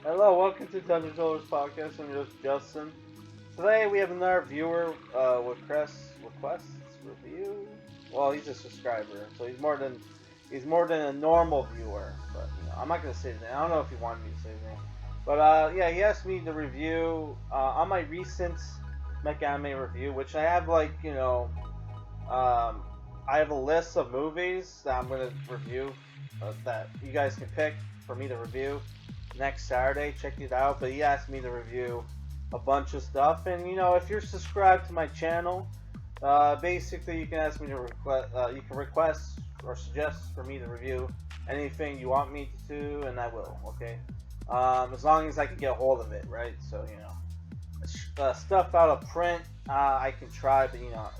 Hello, welcome to Dungeon Dollars Podcast. I'm just Justin. Today we have another viewer requests review. Well, he's a subscriber, so he's more than a normal viewer. But I'm not gonna say his name. I don't know if he wanted me to say his name. But yeah, he asked me to review on my recent mech anime review, which I have I have a list of movies that I'm gonna review that you guys can pick for me to review next Saturday. Check it out. But he asked me to review a bunch of stuff, and if you're subscribed to my channel, basically you can ask me to request or suggest for me to review anything you want me to, and I will. Okay, as long as I can get a hold of it, right? So stuff out of print, I can try, but you know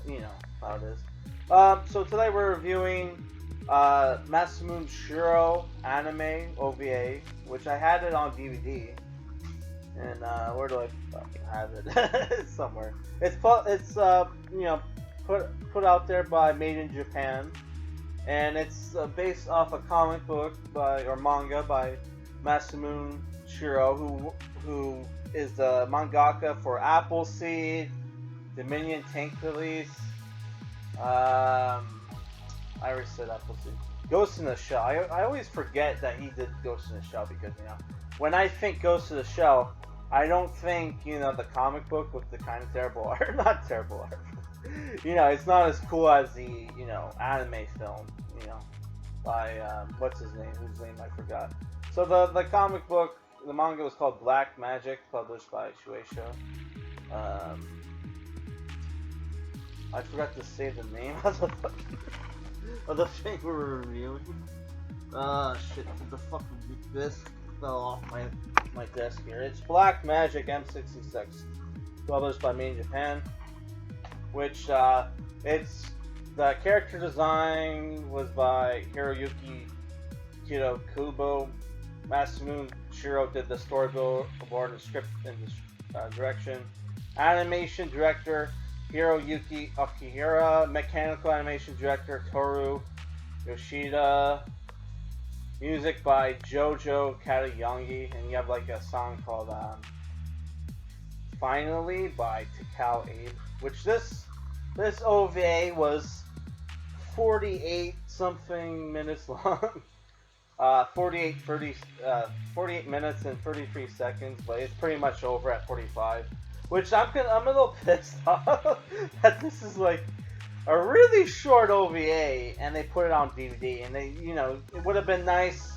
how it is. So today we're reviewing Masamune Shirow anime OVA, which I had it on DVD, and where do I fucking have it? It's somewhere. It's put out there by Made in Japan, and it's based off a comic book or manga by Masamune Shirow, who is the mangaka for Appleseed, Dominion Tank Police. I already said Appleseed. Ghost in the Shell. I always forget that he did Ghost in the Shell because when I think Ghost in the Shell, I don't think the comic book with the kind of terrible art. Not terrible art. It's not as cool as the anime film. By what's his name? Whose name I forgot. So the comic book, the manga was called Black Magic, published by Shueisha. I forgot to say the name of the thing we're reviewing. Shit, the fucking disc fell off my desk here. It's Black Magic M-66, published by Made in Japan, which it's the character design was by Hiroyuki Kubo. Masamune Shirow did the storyboard, and script, and direction. Animation director Hiroyuki Akihira, mechanical animation director Toru Yoshida, music by Jojo Katayangi, and you have like a song called Finally by Takao Abe, which this OVA was 48 something minutes long. 48 minutes and 33 seconds, but it's pretty much over at 45. Which I'm a little pissed off that this is like a really short OVA and they put it on DVD, and it would have been nice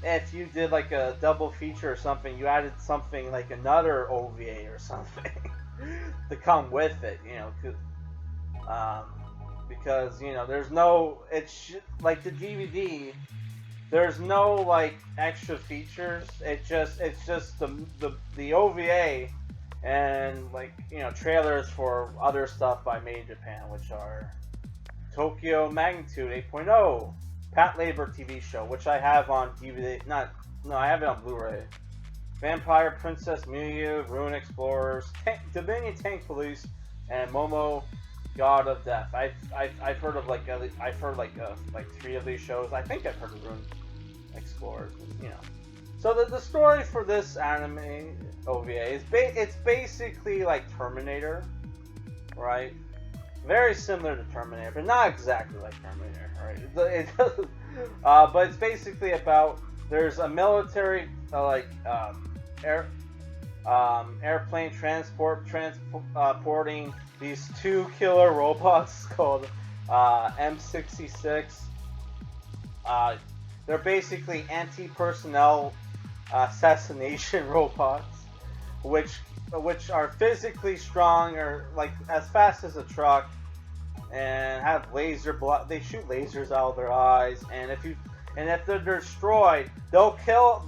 if you did like a double feature or something. You added something like another OVA or something to come with it, because there's no like the DVD. There's no like extra features. It's just the OVA. And trailers for other stuff by Made in Japan, which are Tokyo Magnitude 8.0, Patlabor TV show, which I have on DVD. I have it on Blu-ray. Vampire Princess Miyu, Rune Explorers, Dominion Tank Police, and Momo God of Death. I've heard of like three of these shows. I think I've heard of Rune Explorers. So the story for this anime OVA is it's basically like Terminator, right? Very similar to Terminator, but not exactly like Terminator, right? But it's basically about there's a military airplane transporting these two killer robots called M-66. They're basically anti-personnel assassination robots, which are physically strong or like as fast as a truck, and have they shoot lasers out of their eyes, and if they're destroyed, they'll kill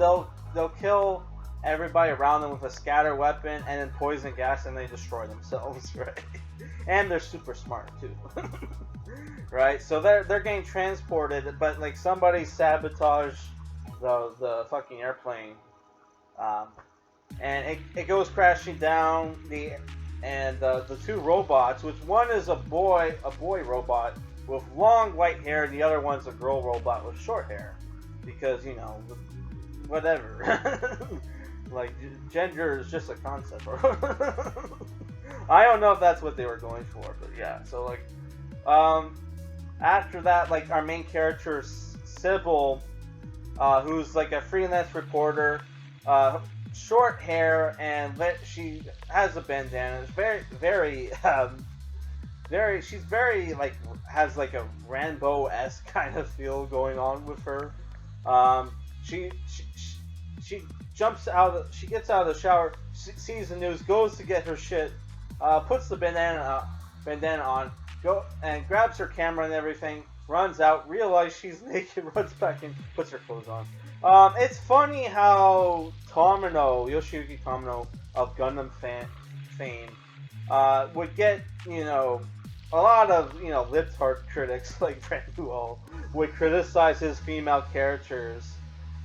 everybody around them with a scatter weapon and then poison gas, and they destroy themselves, right? And they're super smart too. Right, so they're getting transported, but like somebody sabotaged the fucking airplane, and it goes crashing down. The two robots, which one is a boy robot with long white hair, and the other one's a girl robot with short hair, because whatever. Like gender is just a concept. I don't know if that's what they were going for, but yeah. So like, after that, like our main character Sybil, who's like a freelance reporter, short hair, and she has a bandana. It's very. She's very like has like a Rambo-esque kind of feel going on with her. Um, she jumps out. She gets out of the shower, sees the news, goes to get her shit, puts the bandana on, and grabs her camera and everything. Runs out, realizes she's naked, runs back in, puts her clothes on. It's funny how Yoshiyuki Tomino of Gundam fame, would get, a lot of, libtard critics like Randuo would criticize his female characters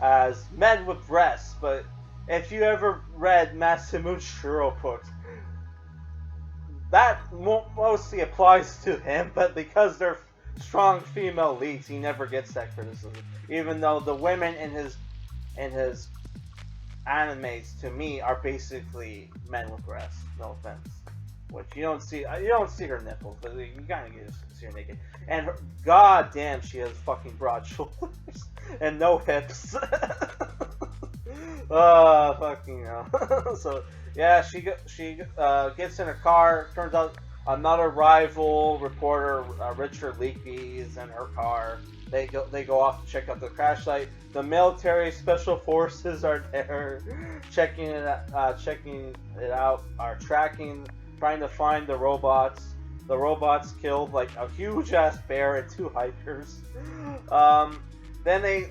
as men with breasts, but if you ever read Masamune Shirow books, that mostly applies to him, but because they're strong female leads, he never gets that criticism. Even though the women in his animes, to me, are basically men with breasts. No offense. Which you don't see her nipples, but you kind of get to see her naked. And god damn, she has fucking broad shoulders and no hips. Fucking hell. So yeah, she gets in her car. Turns out another rival reporter, Richard Leakey, is in her car. They go off to check out the crash site. The military special forces are there, checking it out, are tracking, trying to find the robots. The robots killed like a huge ass bear and 2 hikers. Then they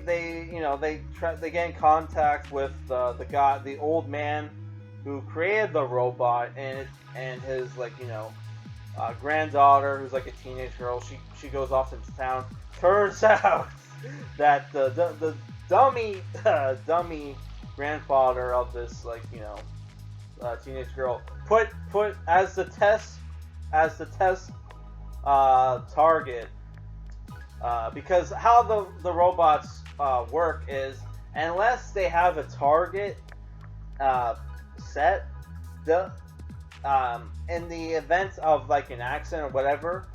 get in contact with the old man who created the robot, and his granddaughter, who's like a teenage girl. She goes off into town. Turns out that the dummy grandfather of this teenage girl put as the test target, because how the robots work is, unless they have a target set, in the event of like an accident or whatever,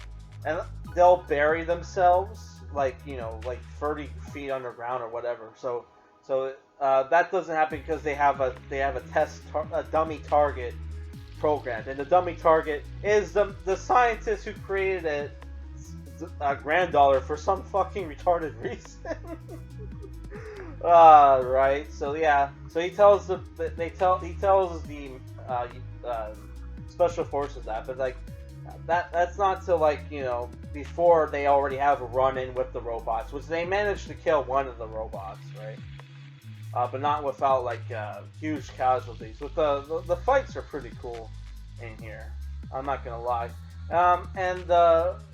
and they'll bury themselves like 30 feet underground or whatever. So that doesn't happen because they have a dummy target programmed, and the dummy target is the scientist who created it, granddaughter, for some fucking retarded reason. Right. So yeah. So he tells the special forces that, but like that's not till before they already have a run-in with the robots, which they managed to kill one of the robots, right? But not without huge casualties. But the fights are pretty cool in here. I'm not gonna lie. And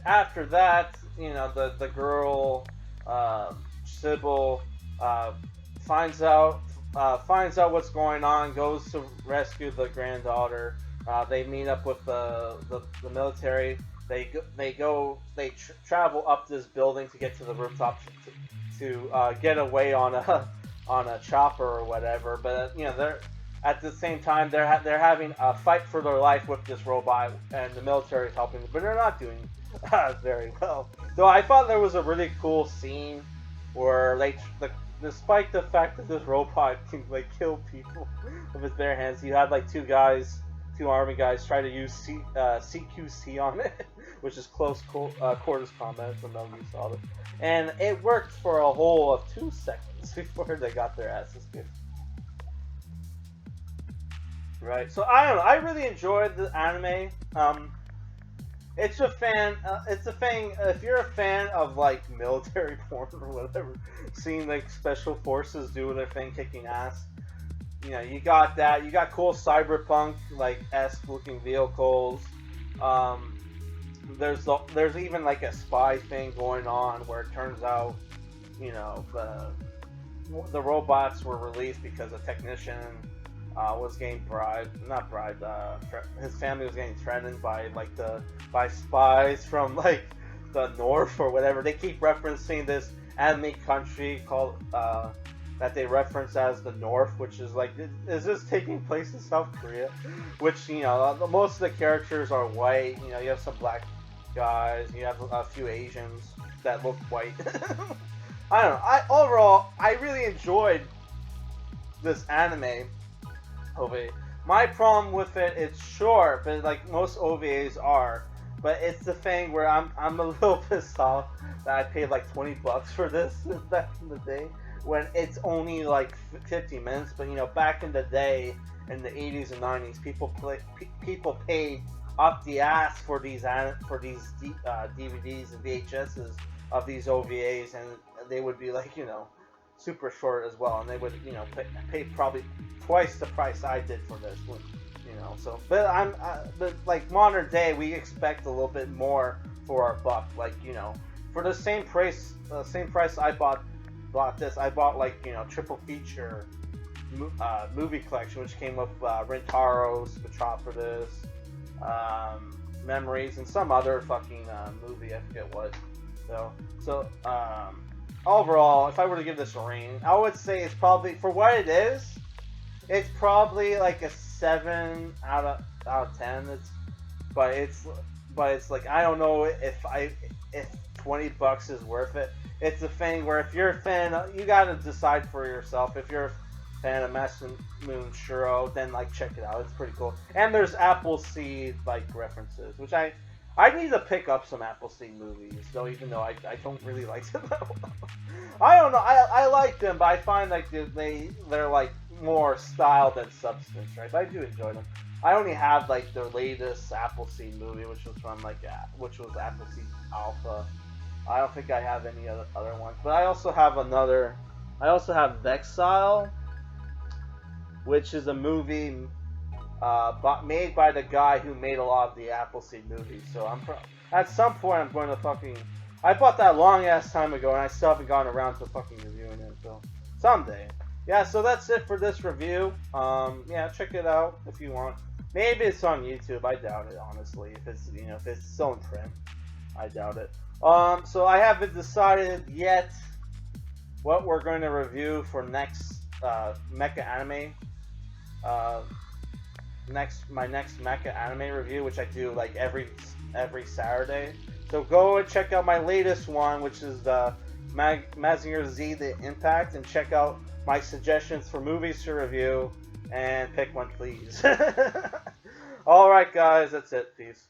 after that, the girl Sybil finds out what's going on, goes to rescue the granddaughter. They meet up with the military. They travel up this building to get to the rooftop to get away on a chopper or whatever. But they're at the same time they're having a fight for their life with this robot, and the military is helping them, but they're not doing very well. Though I thought there was a really cool scene where despite the fact that this robot can kill people with his bare hands, you had two army guys try to use CQC on it, which is close quarters combat from Metal Gear Solid, and it worked for a whole of 2 seconds before they got their asses kicked. Right. So I don't know. I really enjoyed the anime. It's a thing. If you're a fan of military porn or whatever, seeing special forces do their thing, kicking ass. You got that. You got cool cyberpunk esque looking vehicles. There's even a spy thing going on where it turns out, the robots were released because a technician was getting his family was getting threatened by by spies from the north or whatever. They keep referencing this anime country called that they reference as the North, which is like, is this taking place in South Korea? Which, you know, most of the characters are white. You know, you have some black guys, you have a few Asians that look white. I don't know. Overall, I really enjoyed this anime OVA. My problem with it, it's short, but like most OVAs are. But it's the thing where I'm a little pissed off that I paid like $20 for this back in the day, when it's only like 50 minutes. But you know, back in the day, in the 80s and 90s, people paid up the ass for these DVDs and VHSs of these OVAs, and they would be like, you know, super short as well, and they would, you know, pay probably twice the price I did for this one, you know. So, but like modern day, we expect a little bit more for our buck. Like, you know, for the same price I bought this, I bought like, you know, triple feature movie collection, which came with Rintaro's Metropolis, Memories, and some other fucking movie, I forget what. So overall, if I were to give this a rating, I would say it's probably, for what it is, it's probably like a 7 out of 10. But it's like, I don't know if $20 is worth it. It's a thing where if you're a fan, you gotta decide for yourself. If you're a fan of Masamune Shirow, then like check it out. It's pretty cool. And there's Appleseed like references, which I need to pick up some Appleseed movies, though, even though I don't really like them that well. I don't know. I like them, but I find like they're like more style than substance, right? But I do enjoy them. I only have like the latest Appleseed movie, which was Appleseed Alpha. I don't think I have any other ones, but I also have Vexile, which is a movie made by the guy who made a lot of the Appleseed movies. So at some point I'm going to fucking. I bought that long ass time ago, and I still haven't gotten around to fucking reviewing it. So someday. Yeah. So that's it for this review. Yeah, check it out if you want. Maybe it's on YouTube. I doubt it, honestly. If it's still in print, I doubt it. So I haven't decided yet what we're going to review for next mecha anime. My next mecha anime review, which I do like every Saturday. So go and check out my latest one, which is the Mazinger Z: The Impact, and check out my suggestions for movies to review, and pick one, please. All right, guys, that's it. Peace.